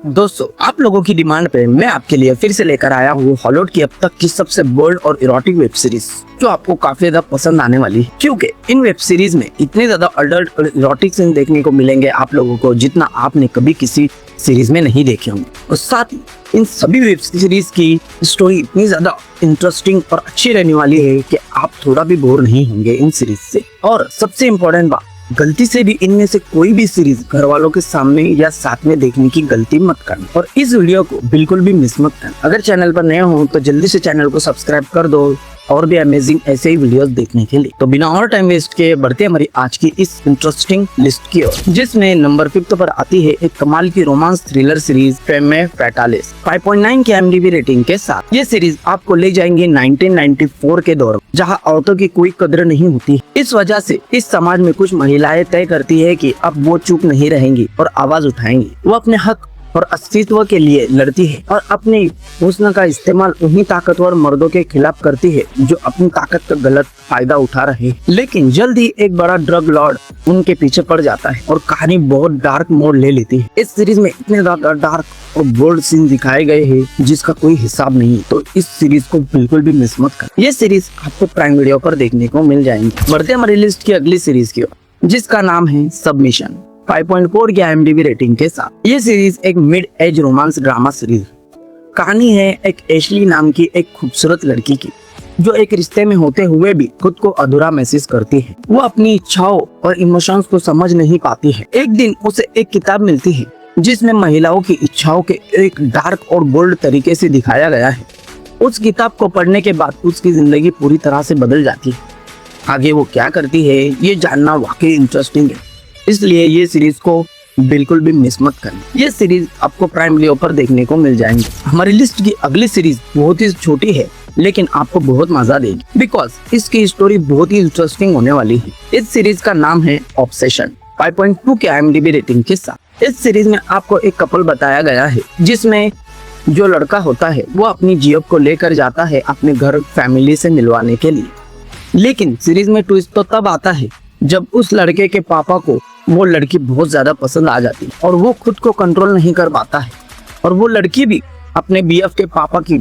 दोस्तों, आप लोगों की डिमांड पे मैं आपके लिए फिर से लेकर आया हूँ हॉलीवुड की अब तक की सबसे बोल्ड और इरोटिक वेब सीरीज, जो आपको काफी ज्यादा पसंद आने वाली है। क्योंकि इन वेब सीरीज में इतने ज्यादा अडल्ट और इरोटिक सीन देखने को मिलेंगे आप लोगों को, जितना आपने कभी किसी सीरीज में नहीं देखे होंगे। और साथ ही इन सभी वेब सीरीज की स्टोरी इतनी ज्यादा इंटरेस्टिंग और अच्छी रहने वाली है कि आप थोड़ा भी बोर नहीं होंगे इन सीरीज से। और सबसे इम्पोर्टेंट बात, गलती से भी इनमें से कोई भी सीरीज घर वालों के सामने या साथ में देखने की गलती मत करना और इस वीडियो को बिल्कुल भी मिस मत करना। अगर चैनल पर नए हो तो जल्दी से चैनल को सब्सक्राइब कर दो और भी अमेजिंग ऐसे ही वीडियोस देखने के लिए। तो बिना और टाइम वेस्ट के बढ़ते हमारी आज की इस इंटरेस्टिंग लिस्ट की ओर, जिसमें नंबर 5 पर आती है एक कमाल की रोमांस थ्रिलर सीरीज फेमे फैटालिस 5.9 की IMDb रेटिंग के साथ। ये सीरीज आपको ले जाएंगे 1994 के दौर, जहां औरतों की कोई कदर नहीं होती। इस वजह से इस समाज में कुछ महिलाएं तय करती है कि अब वो चुप नहीं रहेंगी और आवाज उठाएंगी। वो अपने हक और अस्तित्व के लिए लड़ती है और अपनी हुस्न का इस्तेमाल उन्हीं ताकतवर मर्दों के खिलाफ करती है जो अपनी ताकत का गलत फायदा उठा रहे। लेकिन जल्द ही एक बड़ा ड्रग लॉर्ड उनके पीछे पड़ जाता है और कहानी बहुत डार्क मोड़ ले लेती है। इस सीरीज में इतने ज्यादा डार्क और बोल्ड सीन दिखाए गए हैं जिसका कोई हिसाब नहीं, तो इस सीरीज को बिल्कुल भी मिस मत कर। ये सीरीज आपको प्राइम वीडियो पर देखने को मिल जाएंगी। बढ़ते हमारी लिस्ट की अगली सीरीज की ओर, जिसका नाम है सबमिशन 5.4 की IMDb रेटिंग के साथ। ये सीरीज एक mid age romance drama series. कहानी है एक एशली नाम की एक खूबसूरत लड़की की, जो एक रिश्ते में होते हुए भी खुद को अधूरा महसूस करती है। वो अपनी इच्छाओं और इमोशंस को समझ नहीं पाती है। एक दिन उसे एक किताब मिलती है जिसमें महिलाओं की इच्छाओं के एक डार्क और बोल्ड तरीके से दिखाया गया है। उस किताब को पढ़ने के बाद उसकी जिंदगी पूरी तरह से बदल जाती है। आगे वो क्या करती है ये जानना वाकई इंटरेस्टिंग है, इसलिए ये सीरीज को बिल्कुल भी मिस मत करना। ये सीरीज आपको प्राइम वीडियो पर देखने को मिल जाएंगी। हमारी लिस्ट की अगली सीरीज बहुत ही छोटी है लेकिन आपको बहुत मजा देगी, बिकॉज इसकी स्टोरी बहुत ही इंटरेस्टिंग होने वाली है। इस सीरीज का नाम है ऑब्सेशन 5.2 के IMDb रेटिंग के साथ। इस सीरीज में आपको एक कपल बताया गया है जिसमें जो लड़का होता है वो अपनी जीएफ को लेकर जाता है अपने घर फैमिली से मिलवाने के लिए। लेकिन सीरीज में ट्विस्ट तो तब आता है जब उस लड़के के पापा को वो लड़की बहुत ज्यादा पसंद आ जाती है और वो खुद को कंट्रोल नहीं कर पाता है और वो लड़की भी अपने बीएफ के पापा की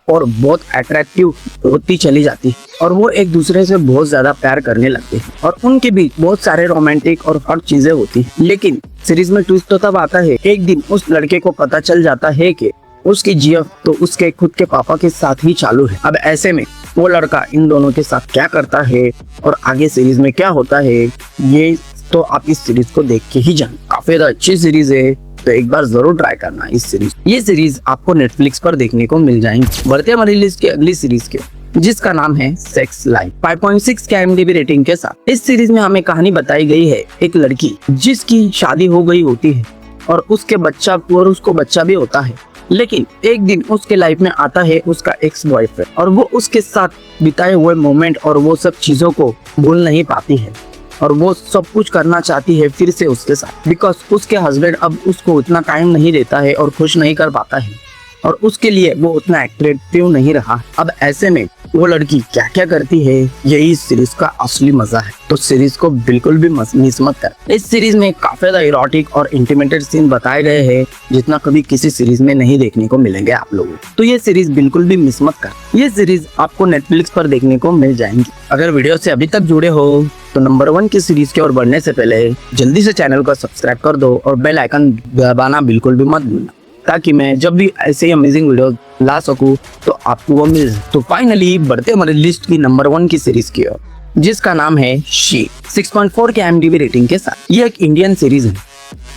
और बहुत अट्रैक्टिव होती चली जाती है और वो एक दूसरे से बहुत ज्यादा प्यार करने लगते हैं और उनके बीच बहुत सारे रोमांटिक और हर चीजें होती हैं। लेकिन सीरीज में ट्विस्ट तो तब आता है, एक दिन उस लड़के को पता चल जाता है कि उसकी जीएफ तो उसके खुद के पापा के साथ ही चालू है। अब ऐसे में वो लड़का इन दोनों के साथ क्या करता है और आगे सीरीज में क्या होता है, ये तो आप इस सीरीज को देख के ही जान। काफी अच्छी सीरीज है, तो एक बार जरूर ट्राई करना इस सीरीज। ये सीरीज आपको नेटफ्लिक्स पर देखने को मिल जाएंगी। बढ़ते हमारी लिस्ट की अगली सीरीज के, जिसका नाम है सेक्स लाइफ 5.6 के IMDb रेटिंग के साथ। इस सीरीज में हमें कहानी बताई गई है एक लड़की जिसकी शादी हो गई होती है और उसको बच्चा भी होता है। लेकिन एक दिन उसके लाइफ में आता है उसका एक्स बॉयफ्रेंड और वो उसके साथ बिताए हुए मोमेंट और वो सब चीजों को भूल नहीं पाती है और वो सब कुछ करना चाहती है फिर से उसके साथ, बिकॉज उसके हस्बैंड अब उसको उतना टाइम नहीं देता है और खुश नहीं कर पाता है और उसके लिए वो उतना अट्रैक्टिव नहीं रहा। अब ऐसे में वो लड़की क्या क्या करती है, यही इस सीरीज का असली मजा है, तो सीरीज को बिल्कुल भी मिस मत कर। इस सीरीज में काफी ज्यादा इरोटिक और इंटीमेटेड सीन बताए गए हैं जितना कभी किसी सीरीज में नहीं देखने को मिलेंगे आप लोगों को, तो ये सीरीज बिल्कुल भी मिस मत कर। ये सीरीज आपको नेटफ्लिक्स पर देखने को मिल जाएंगी। अगर वीडियो से अभी तक जुड़े हो तो नंबर 1 की सीरीज की ओर बढ़ने से पहले जल्दी से चैनल को सब्सक्राइब कर दो और बेल आइकन दबाना बिल्कुल भी मत भूलना, ताकि मैं जब भी ऐसे ही अमेजिंग वीडियो ला सकूं तो आपको वो मिल जाए। तो फाइनली बढ़ते हमारे लिस्ट की नंबर 1 की सीरीज की ओर, जिसका नाम है शी 6.4 के IMDb रेटिंग के साथ। ये एक इंडियन सीरीज है।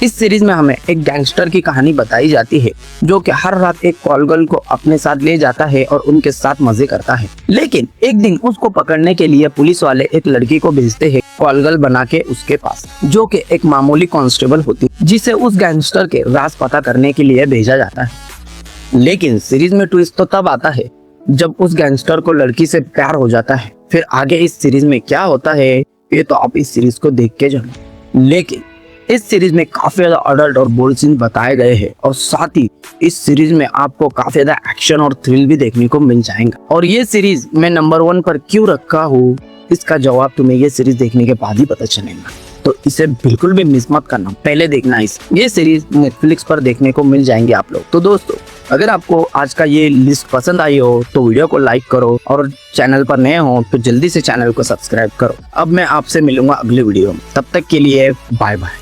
इस सीरीज में हमें एक गैंगस्टर की कहानी बताई जाती है जो कि हर रात एक कॉल गर्ल को अपने साथ ले जाता है और उनके साथ मजे करता है। लेकिन एक दिन उसको पकड़ने के लिए पुलिस वाले एक लड़की को भेजते हैं कॉल गर्ल बना के उसके पास, जो कि एक मामूली कांस्टेबल होती है जिसे उस गैंगस्टर के राज पता करने के लिए भेजा जाता है। लेकिन सीरीज में ट्विस्ट तो तब आता है जब उस गैंगस्टर को लड़की से प्यार हो जाता है। फिर आगे इस सीरीज में क्या होता है ये तो आप इस सीरीज को देख के जानो। लेकिन इस सीरीज में काफी ज्यादा अडल्ट और बोल्ड सीन बताए गए हैं और साथ ही इस सीरीज में आपको काफी ज्यादा एक्शन और थ्रिल भी देखने को मिल जाएगा। और ये सीरीज मैं नंबर 1 पर क्यों रखा हूँ इसका जवाब तुम्हें ये सीरीज देखने के बाद ही पता चलेगा। तो इसे बिल्कुल भी मिस मत करना, पहले देखना। ये सीरीज नेटफ्लिक्स पर देखने को मिल जाएंगे आप लोग। तो दोस्तों, अगर आपको आज का ये लिस्ट पसंद आई हो तो वीडियो को लाइक करो, और चैनल पर नए हो तो जल्दी से चैनल को सब्सक्राइब करो। अब मैं आपसे मिलूंगा अगले वीडियो में, तब तक के लिए बाय बाय।